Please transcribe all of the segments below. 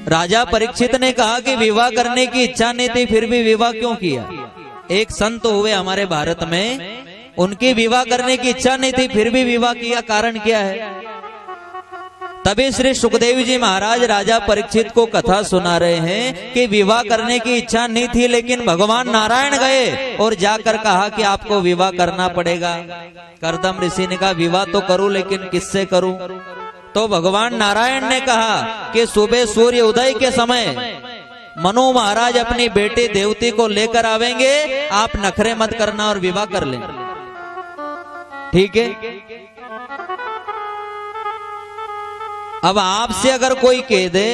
राजा परीक्षित ने कहा कि विवाह करने की इच्छा नहीं थी, फिर भी विवाह क्यों किया? एक संत हुए हमारे भारत में, उनकी विवाह करने की इच्छा नहीं थी, फिर भी विवाह किया, कारण क्या है? तभी श्री सुखदेव जी महाराज राजा परीक्षित को कथा सुना रहे हैं कि विवाह करने की इच्छा नहीं थी, लेकिन भगवान नारायण गए और जाकर कहा कि आपको विवाह करना पड़ेगा। कर्दम ऋषि ने कहा विवाह तो करूं, लेकिन किससे करूं? तो भगवान नारायण ने कहा कि सुबह सूर्य उदय के समय मनु महाराज अपनी बेटी देवती को लेकर आवेंगे, आप नखरे मत करना और विवाह कर लें, ठीक है? अब आपसे अगर कोई कह दे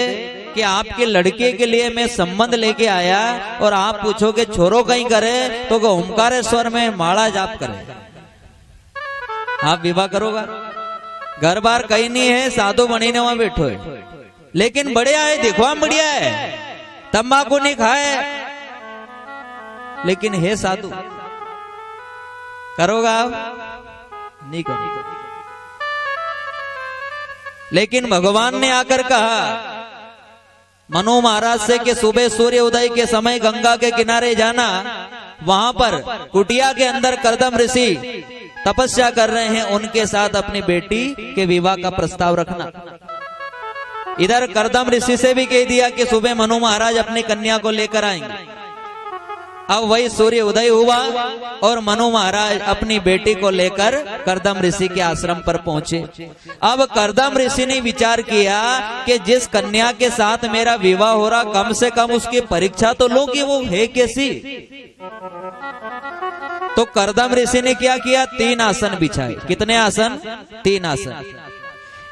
कि आपके लड़के के लिए मैं संबंध लेके आया और आप पूछोगे छोरो कहीं करे, तो ओमकारेश्वर में माला जाप करे, आप विवाह करोगा? घर बार कहीं नहीं है, साधु बनी ने वहां बैठो है, लेकिन बढ़िया है, देखो बढ़िया है, तंबाकू नहीं खाए, लेकिन हे साधु, करोगा आप? नहीं करोगे। लेकिन भगवान ने आकर कहा मनु महाराज से कि सुबह सूर्य उदय के समय गंगा के किनारे जाना, वहां पर कुटिया के अंदर कर्दम ऋषि तपस्या कर रहे हैं, उनके साथ अपनी बेटी के विवाह का प्रस्ताव रखना। इधर कर्दम ऋषि से भी कह दिया कि सुबह मनु महाराज अपनी कन्या को लेकर आएंगे। अब वही सूर्य उदय हुआ और मनु महाराज अपनी बेटी को लेकर कर्दम ऋषि के आश्रम पर पहुंचे। अब कर्दम ऋषि ने विचार किया कि जिस कन्या के साथ मेरा विवाह हो रहा, कम से कम उसकी परीक्षा तो लो कि वो है कैसी। तो कर्दम ऋषि ने क्या किया? 3 आसन बिछाए। कितने आसन? 3 आसन।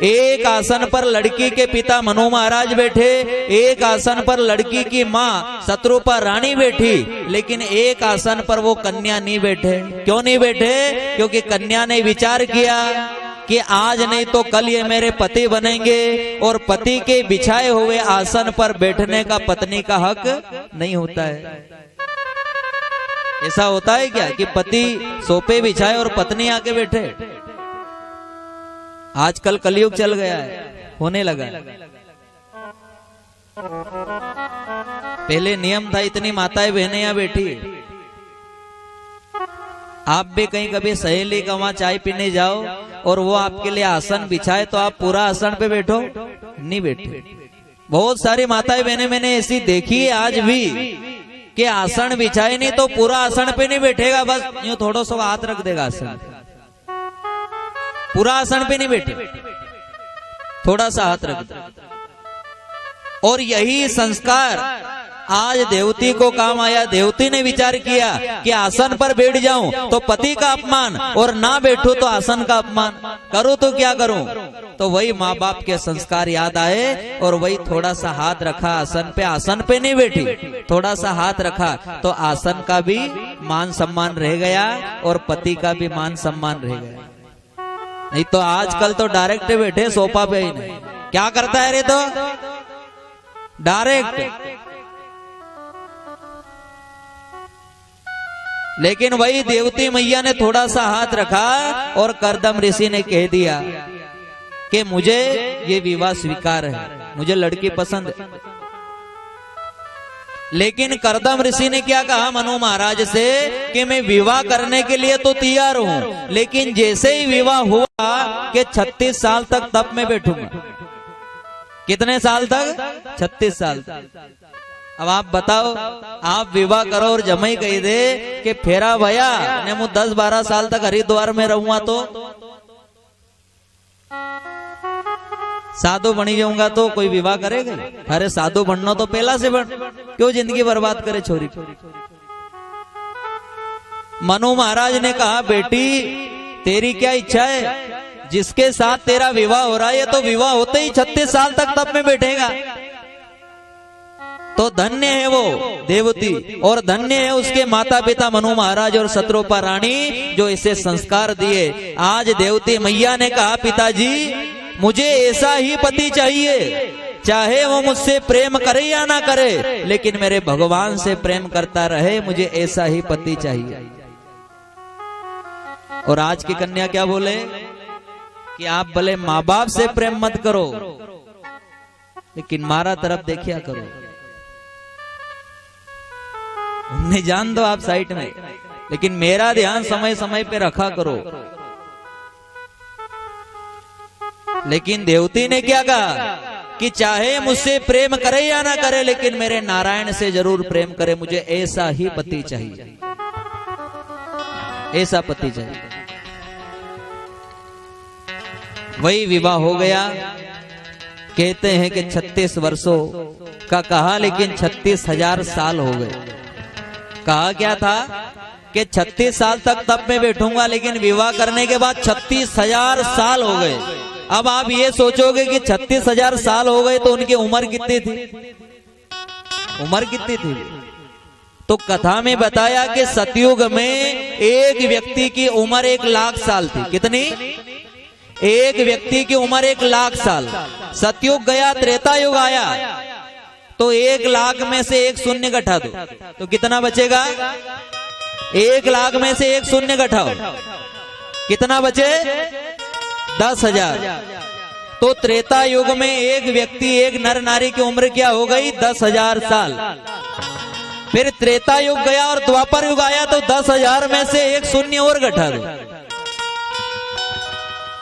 एक आसन पर लड़की के पिता मनु महाराज बैठे, एक आसन पर लड़की की माँ शत्रुपा रानी बैठी, लेकिन एक आसन पर वो कन्या नहीं बैठे। क्यों नहीं बैठे? क्योंकि कन्या ने विचार किया कि आज नहीं तो कल ये मेरे पति बनेंगे, और पति के बिछाए हुए आसन पर बैठने का पत्नी का हक नहीं होता है। ऐसा होता है क्या कि पति सोफे बिछाए और पत्नी आके बैठे? आजकल कलयुग चल गया है, होने लगा। पहले नियम था, इतनी माताएं बहनें यहाँ बैठी। आप भी कहीं कभी सहेली का वहां चाय पीने जाओ और वो आपके लिए आसन बिछाए, तो आप पूरा आसन पे बैठो? नहीं बैठे। बहुत सारी माताएं बहनें मैंने ऐसी देखी है आज भी कि आसन बिछाए नहीं तो पूरा आसन पे नहीं बैठेगा, बस यूं थोड़ा सा हाथ रख देगा आसन, पूरा आसन पे नहीं बैठे, थोड़ा सा हाथ रख दे। और यही संस्कार आज देवती को काम आया। देवती ने विचार किया कि आसन पर बैठ जाऊं तो पति का अपमान, और ना बैठूं तो आसन का अपमान, करूं तो क्या करूं? तो वही माँ बाप के संस्कार याद आए और वही थोड़ा सा हाथ रखा आसन पे। आसन पे नहीं बैठी, थोड़ा सा हाथ रखा, तो आसन का भी मान सम्मान रह गया और पति का भी मान सम्मान रह गया। नहीं तो आजकल तो डायरेक्ट बैठे सोफा पे ही नहीं। क्या करता है रे? तो डायरेक्ट। लेकिन वही देवती मैया ने थोड़ा सा हाथ रखा और कर्दम ऋषि ने कह दिया कि मुझे ये विवाह स्वीकार है, मुझे लड़की पसंद है। लेकिन कर्दम ऋषि ने क्या कहा मनु महाराज से कि मैं विवाह करने के लिए तो तैयार हूं, लेकिन जैसे ही विवाह हुआ कि 36 साल तक तप में बैठूंगा। कितने साल तक? 36 साल तक। अब आप बताओ, आप विवाह करो और जमाई कह दे कि फेरा भैया ने मैं 10-12 साल तक हरिद्वार में रहूंगा, तो साधु बनी जाऊंगा, तो कोई विवाह करेगा? अरे साधु बनना तो पहला से बन, क्यों जिंदगी बर्बाद करे छोरी? मनु महाराज ने कहा बेटी तेरी क्या इच्छा है? जिसके साथ तेरा विवाह हो रहा है, तो विवाह होते ही 36 साल तक तप में बैठेगा। तो धन्य है वो देवती, और धन्य है उसके माता पिता मनु महाराज और शत्रुपा रानी जो इसे संस्कार दिए। आज देवती मैया ने कहा पिताजी मुझे ऐसा ही पति चाहिए, चाहे वो मुझसे प्रेम करे या ना करे, लेकिन मेरे भगवान से प्रेम करता रहे, मुझे ऐसा ही पति चाहिए। और आज की कन्या क्या बोले कि आप भले माँ बाप से प्रेम मत करो, लेकिन मारा तरफ देखिया करो। उन्हें जान दो आप साइड में, लेकिन मेरा ध्यान समय समय पे रखा करो। लेकिन देवती ने क्या कहा कि चाहे मुझसे प्रेम करे या ना करे, लेकिन मेरे नारायण से जरूर प्रेम करे, मुझे ऐसा ही पति चाहिए, ऐसा पति चाहिए। वही विवाह हो गया। कहते हैं कि 36 वर्षों का कहा, लेकिन 36,000 साल हो गए। कहा क्या था कि 36 साल तक तब मैं बैठूंगा, लेकिन विवाह करने के बाद 36,000 साल हो गए। अब आप ये सोचोगे कि 36,000 साल हो गए तो उनकी उम्र कितनी थी? उम्र कितनी थी? तो कथा में बताया कि सतयुग में एक व्यक्ति की उम्र 1,00,000 साल थी। कितनी? एक व्यक्ति की उम्र 1,00,000 साल। सतयुग गया, त्रेता युग आया, तो 1,00,000 में से एक शून्य घटा दो तो कितना बचेगा? 1,00,000 में से एक शून्य घटाओ, कितना बचे? 10,000। तो त्रेता युग में एक व्यक्ति, एक नर नारी की उम्र क्या हो गई? 10,000 साल। फिर त्रेता युग गया और द्वापर युग आया, तो 10,000 में से एक शून्य और घटा दो,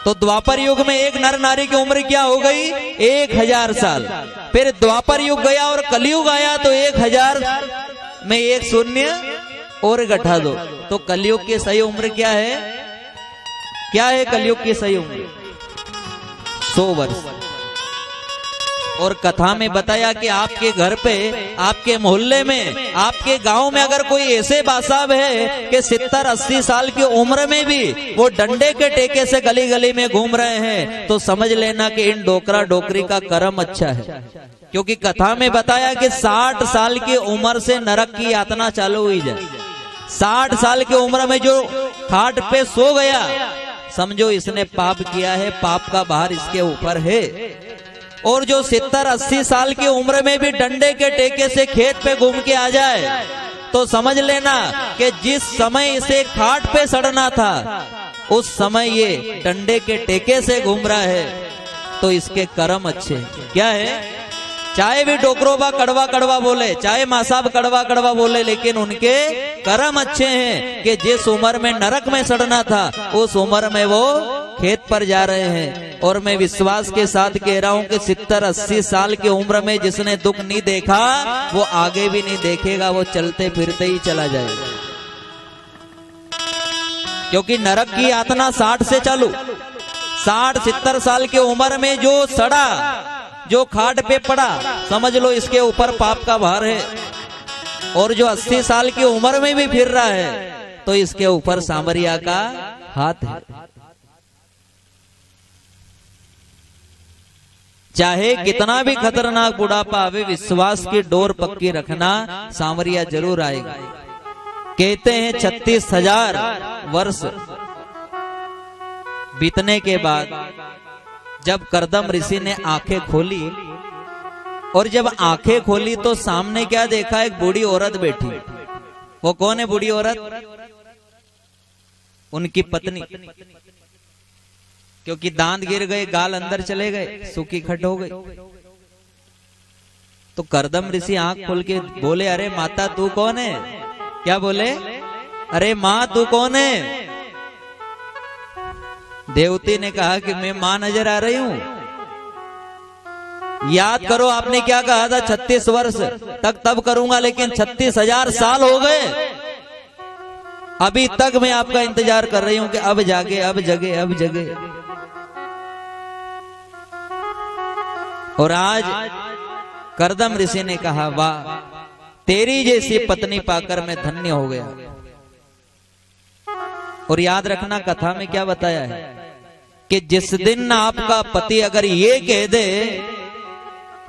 तो द्वापर युग में एक नर नारी की उम्र क्या हो गई? 1,000 साल। फिर द्वापर युग गया और कलयुग आया, तो 1,000 में एक शून्य और घटा दो, तो कलयुग की सही उम्र क्या है? क्या है कलयुग की सही उम्र? 100 वर्ष। और कथा में बताया कि आपके घर पे, आपके मोहल्ले में, आपके गांव में अगर कोई ऐसे बासाब है कि 70-80 साल की उम्र में भी वो डंडे के टेके से गली गली में घूम रहे हैं, तो समझ लेना कि इन डोकरा डोकरी का कर्म अच्छा है। क्योंकि कथा में बताया कि 60 साल की उम्र से नरक की यातना चालू हुई जाए। 60 साल की उम्र में जो खाट पे सो गया, समझो इसने पाप किया है, पाप का भार इसके ऊपर है। और जो 70-80 साल की उम्र में भी डंडे के टेके से खेत पे घूम के आ जाए, तो समझ लेना कि जिस समय इसे खाट पे सड़ना था, उस समय ये डंडे के टेके से घूम रहा है, तो इसके कर्म अच्छे। क्या है? चाहे भी डोकरोबा कड़वा कड़वा बोले, चाहे मासाब कड़वा कड़वा बोले, लेकिन उनके कर्म अच्छे हैं कि जिस उम्र में नरक में सड़ना था, उस उम्र में वो खेत पर जा रहे हैं। और मैं विश्वास के साथ कह रहा हूं कि 70-80 साल की उम्र में जिसने दुख नहीं देखा, वो आगे भी नहीं देखेगा, वो चलते फिरते ही चला जाएगा। क्योंकि नरक की यातना 60 से चालू। 60-70 साल की उम्र में जो सड़ा, जो खाट पे पड़ा, समझ लो इसके ऊपर पाप का भार है। और जो 80 साल की उम्र में भी फिर रहा है, तो इसके ऊपर सांवरिया का हाथ है। चाहे कितना भी खतरनाक बुढ़ापा आवे, विश्वास की डोर पक्की रखना, सांवरिया जरूर आएगा। कहते हैं 36,000 वर्ष बीतने के बाद जब कर्दम ऋषि ने आंखें खोली, और जब आंखें खोली तो सामने क्या देखा? एक बूढ़ी औरत बैठी। वो कौन है बूढ़ी औरत? उनकी पत्नी। क्योंकि दांत गिर गए, गाल अंदर चले गए, सूखी खट हो गई। तो कर्दम ऋषि आंख खोल के बोले, अरे माता तू कौन है? क्या बोले? अरे माँ तू कौन है? देवती ने कहा कि मैं मां नजर आ रही हूं। याद करो आपने क्या कहा था? 36 वर्ष तक तब करूंगा, लेकिन 36,000 साल हो गए, अभी तक मैं आपका इंतजार कर रही हूं कि अब जागे, अब जगे, अब जगे। और आज कर्दम ऋषि ने कहा, वाह, तेरी जैसी पत्नी पाकर मैं धन्य हो गया। और याद रखना कथा में क्या बताया है कि जिस दिन आपका पति अगर ये कह दे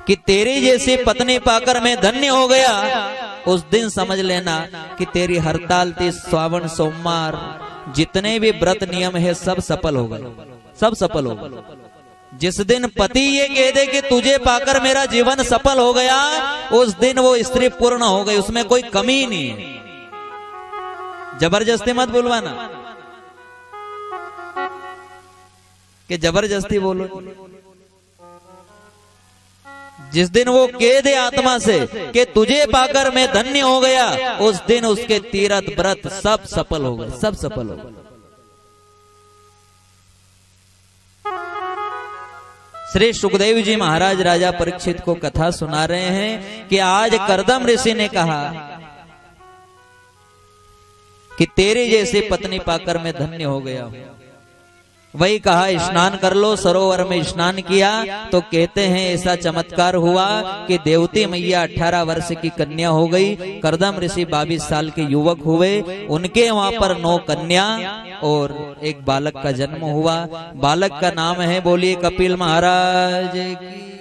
कि तेरी जैसी पत्नी पाकर मैं धन्य हो गया, उस दिन समझ लेना कि तेरी हड़ताल, श्रावण सोमवार, जितने भी व्रत नियम है, सब सफल हो गए, सब सफल हो गए। जिस दिन पति ये कह दे कि तुझे पाकर मेरा जीवन सफल हो गया, उस दिन वो स्त्री पूर्ण हो गई, उसमें कोई कमी नहीं है। जबरदस्ती मत बुलवाना कि जबरदस्ती बोलो। जिस दिन वो कह दे आत्मा से कि तुझे पाकर मैं धन्य हो गया, उस दिन उसके तीर्थ व्रत सब सफल हो गए, सब सफल हो गए। श्री सुखदेव जी महाराज राजा परीक्षित को कथा सुना रहे हैं कि आज कर्दम ऋषि ने कहा कि तेरे जैसे पत्नी पाकर मैं धन्य हो गया हूं। वही कहा स्नान कर लो, सरोवर में स्नान किया तो कहते हैं ऐसा चमत्कार हुआ कि देवती मैया 18 वर्ष की कन्या हो गई, कर्दम ऋषि 22 साल के युवक हुए, उनके वहां पर 9 कन्या और एक बालक का जन्म हुआ। बालक का नाम है, बोलिए कपिल महाराज की।